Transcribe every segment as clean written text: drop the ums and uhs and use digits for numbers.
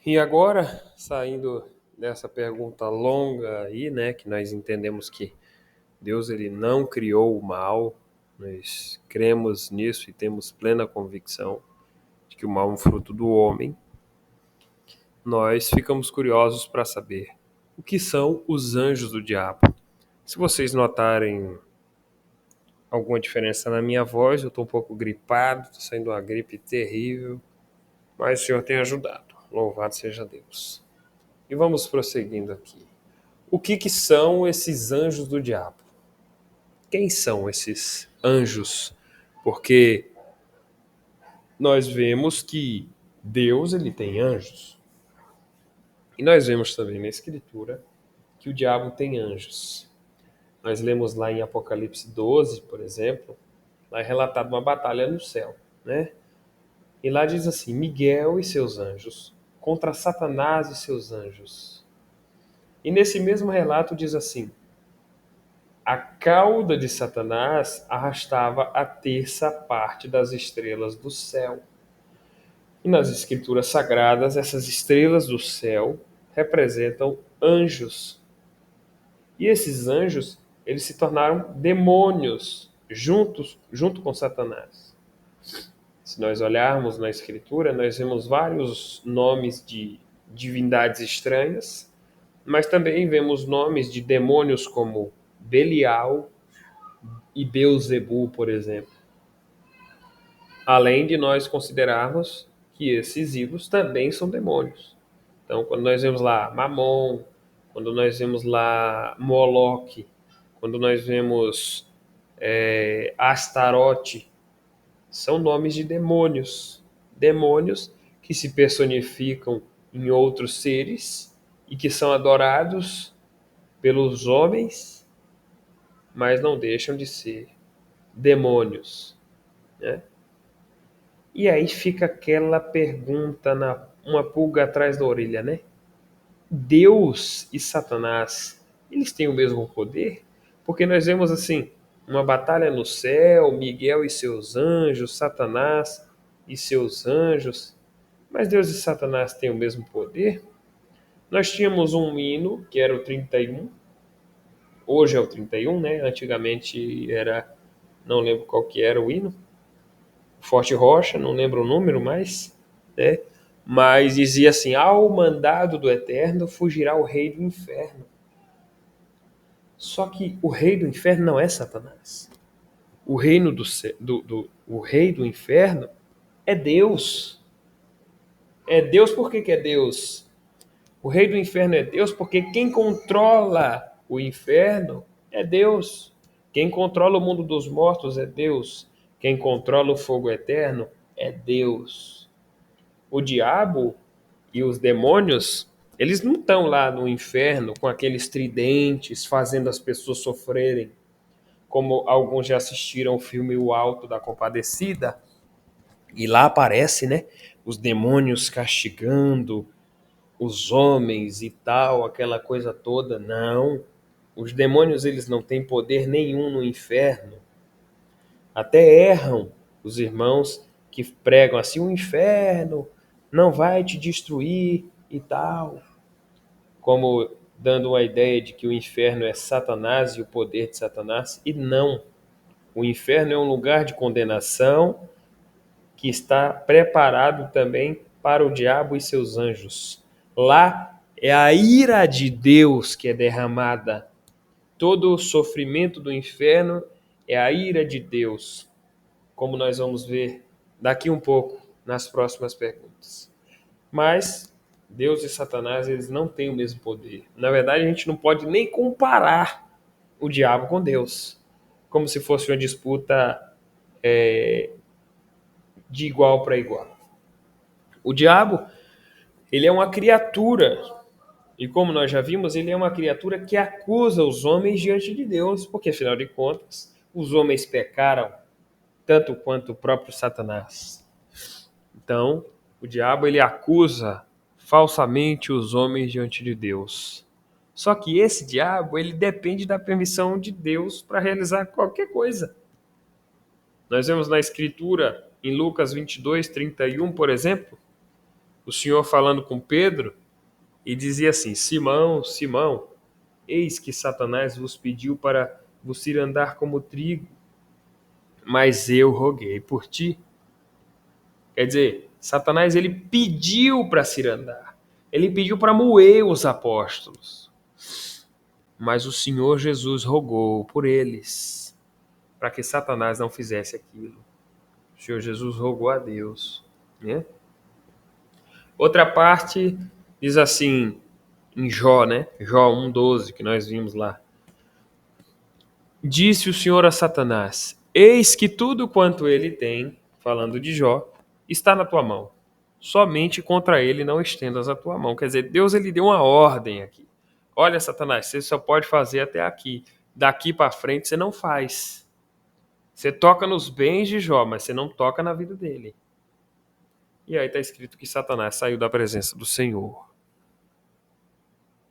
E agora, saindo dessa pergunta longa aí, né, que nós entendemos que Deus ele não criou o mal, nós cremos nisso e temos plena convicção de que o mal é um fruto do homem, nós ficamos curiosos para saber o que são os anjos do diabo. Se vocês notarem alguma diferença na minha voz, eu estou um pouco gripado, estou saindo uma gripe terrível, mas o Senhor tem ajudado. Louvado seja Deus. E vamos prosseguindo aqui. O que são esses anjos do diabo? Quem são esses anjos? Porque nós vemos que Deus ele tem anjos. E nós vemos também na Escritura que o diabo tem anjos. Nós lemos lá em Apocalipse 12, por exemplo, lá é relatado uma batalha no céu, né? E lá diz assim: Miguel e seus anjos contra Satanás e seus anjos. E nesse mesmo relato diz assim: a cauda de Satanás arrastava a terça parte das estrelas do céu. E nas escrituras sagradas, essas estrelas do céu representam anjos. E esses anjos, eles se tornaram demônios junto com Satanás. Se nós olharmos na escritura, nós vemos vários nomes de divindades estranhas, mas também vemos nomes de demônios como Belial e Beuzebu, por exemplo. Além de nós considerarmos que esses ídolos também são demônios. Então, quando nós vemos lá Mamon, quando nós vemos lá Moloque, quando nós vemos Astarote, são nomes de demônios. Demônios que se personificam em outros seres e que são adorados pelos homens, mas não deixam de ser demônios, né? E aí fica aquela pergunta, uma pulga atrás da orelha, né? Deus e Satanás, eles têm o mesmo poder? Porque nós vemos assim, uma batalha no céu, Miguel e seus anjos, Satanás e seus anjos. Mas Deus e Satanás têm o mesmo poder? Nós tínhamos um hino, que era o 31, hoje é o 31, né? Antigamente era, não lembro qual que era o hino, Forte Rocha, não lembro o número mais, né? Mas dizia assim: ao mandado do Eterno fugirá o rei do inferno. Só que o rei do inferno não é Satanás. O reino o rei do inferno é Deus. É Deus por que é Deus? O rei do inferno é Deus porque quem controla o inferno é Deus. Quem controla o mundo dos mortos é Deus. Quem controla o fogo eterno é Deus. O diabo e os demônios, eles não estão lá no inferno com aqueles tridentes fazendo as pessoas sofrerem, como alguns já assistiram o filme O Alto da Compadecida, e lá aparece, né, os demônios castigando os homens e tal, aquela coisa toda. Não, os demônios eles não têm poder nenhum no inferno. Até erram os irmãos que pregam assim: o inferno não vai te destruir e tal, como dando uma ideia de que o inferno é Satanás e o poder de Satanás. E não, o inferno é um lugar de condenação que está preparado também para o diabo e seus anjos. Lá é a ira de Deus que é derramada. Todo o sofrimento do inferno é a ira de Deus, como nós vamos ver daqui um pouco nas próximas perguntas. Mas Deus e Satanás, eles não têm o mesmo poder. Na verdade, a gente não pode nem comparar o diabo com Deus, como se fosse uma disputa de igual para igual. O diabo, ele é uma criatura, e como nós já vimos, ele é uma criatura que acusa os homens diante de Deus, porque afinal de contas, os homens pecaram tanto quanto o próprio Satanás. Então, o diabo ele acusa falsamente os homens diante de Deus. Só que esse diabo, ele depende da permissão de Deus para realizar qualquer coisa. Nós vemos na escritura, em Lucas 22, 31, por exemplo, o Senhor falando com Pedro e dizia assim: Simão, Simão, eis que Satanás vos pediu para vos ir andar como trigo, mas eu roguei por ti. Quer dizer, Satanás ele pediu para se ir andar. Ele pediu para moer os apóstolos. Mas o Senhor Jesus rogou por eles, para que Satanás não fizesse aquilo. O Senhor Jesus rogou a Deus, né? Outra parte diz assim, em Jó, né? Jó 1,12, que nós vimos lá. Disse o Senhor a Satanás: Eis que tudo quanto ele tem, falando de Jó, está na tua mão. Somente contra ele não estendas a tua mão. Quer dizer, Deus ele deu uma ordem aqui. Olha, Satanás, você só pode fazer até aqui. Daqui para frente você não faz. Você toca nos bens de Jó, mas você não toca na vida dele. E aí está escrito que Satanás saiu da presença do Senhor.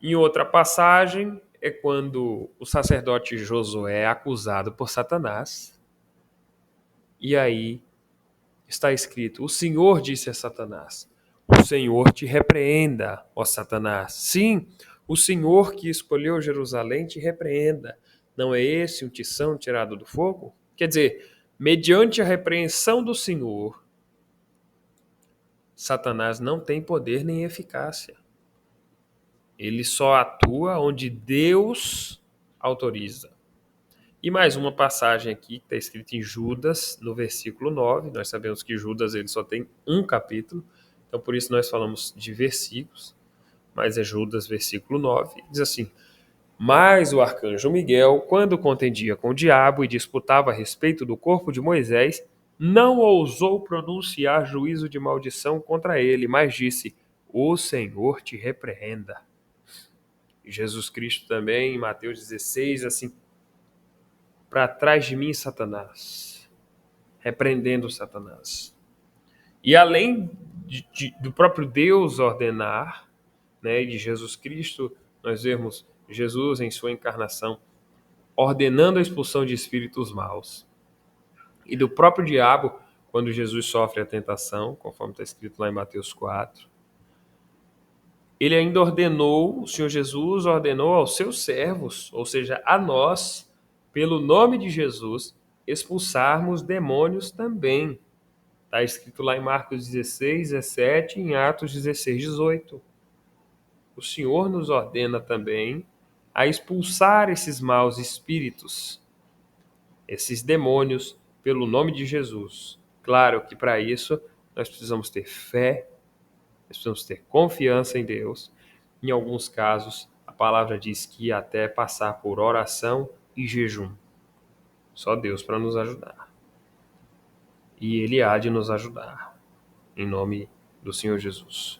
Em outra passagem, é quando o sacerdote Josué é acusado por Satanás. E aí está escrito: O Senhor disse a Satanás: O Senhor te repreenda, ó Satanás. Sim, o Senhor que escolheu Jerusalém te repreenda. Não é esse um tição tirado do fogo? Quer dizer, mediante a repreensão do Senhor, Satanás não tem poder nem eficácia. Ele só atua onde Deus autoriza. E mais uma passagem aqui que está escrita em Judas, no versículo 9. Nós sabemos que Judas ele só tem um capítulo, então por isso nós falamos de versículos, mas é Judas, versículo 9. Diz assim: Mas o arcanjo Miguel, quando contendia com o diabo e disputava a respeito do corpo de Moisés, não ousou pronunciar juízo de maldição contra ele, mas disse: O Senhor te repreenda. Jesus Cristo também, em Mateus 16, assim: Para trás de mim, Satanás, repreendendo Satanás. E além do próprio Deus ordenar, né, de Jesus Cristo, nós vemos Jesus em sua encarnação ordenando a expulsão de espíritos maus. E do próprio diabo, quando Jesus sofre a tentação, conforme está escrito lá em Mateus 4, ele ainda ordenou, o Senhor Jesus ordenou aos seus servos, ou seja, a nós, pelo nome de Jesus, expulsarmos demônios também. Está escrito lá em Marcos 16, 17 e em Atos 16, 18. O Senhor nos ordena também a expulsar esses maus espíritos, esses demônios, pelo nome de Jesus. Claro que para isso nós precisamos ter fé, nós precisamos ter confiança em Deus. Em alguns casos, a palavra diz que até passar por oração e jejum. Só Deus para nos ajudar. E Ele há de nos ajudar. Em nome do Senhor Jesus.